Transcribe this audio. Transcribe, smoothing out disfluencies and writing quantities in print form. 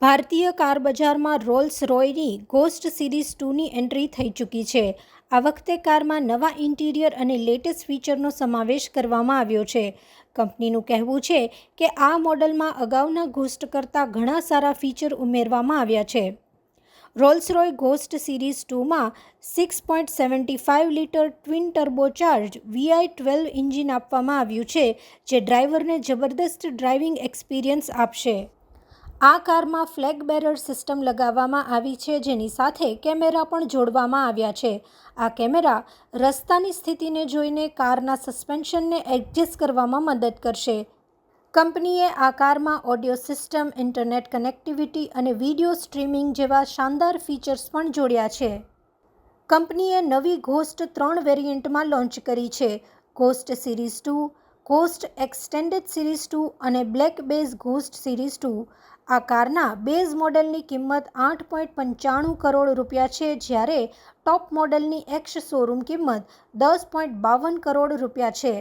ભારતીય કાર બજારમાં Rolls રોયની ghost series 2ની entry થઈ ચૂકી છે. આ વખતે કારમાં નવા ઇન્ટિરિયર અને લેટેસ્ટ ફીચરનો સમાવેશ કરવામાં આવ્યો છે. કંપનીનું કહેવું છે કે આ મોડલમાં અગાઉના ગોસ્ટ કરતાં ઘણા સારા ફીચર ઉમેરવામાં આવ્યા છે. રોલ્સ રોય ગોસ્ટ સિરીઝ 2માં 6.75 litre twin turbocharge VI12 engine આપવામાં આવ્યું છે, જે ડ્રાઈવરને જબરદસ્ત ડ્રાઇવિંગ એક્સપિરિયન્સ આપશે. આ કારમાં ફ્લેગ બેરર સિસ્ટમ લગાવવામાં આવી છે, જેની સાથે કેમેરા પણ જોડવામાં આવ્યા છે. આ કેમેરા રસ્તાની સ્થિતિને જોઈને કારના સસ્પેન્શનને એડજસ્ટ કરવામાં મદદ કરશે. કંપનીએ આ કારમાં ઓડિયો સિસ્ટમ, ઇન્ટરનેટ કનેક્ટિવિટી અને વિડીયો સ્ટ્રીમિંગ જેવા શાનદાર ફીચર્સ પણ જોડ્યા છે. કંપનીએ નવી ઘોસ્ટ 3 વેરિયન્ટમાં લોન્ચ કરી છે: ghost series 2, ghost extended series 2 અને બ્લેક બેઝ ઘોસ્ટ સિરીઝ 2. આ કારના બેઝ મોડલની કિંમત 8.95 કરોડ રૂપિયા છે, જ્યારે ટોપ મોડલની એક્સ શોરૂમ કિંમત 10.52 કરોડ રૂપિયા છે.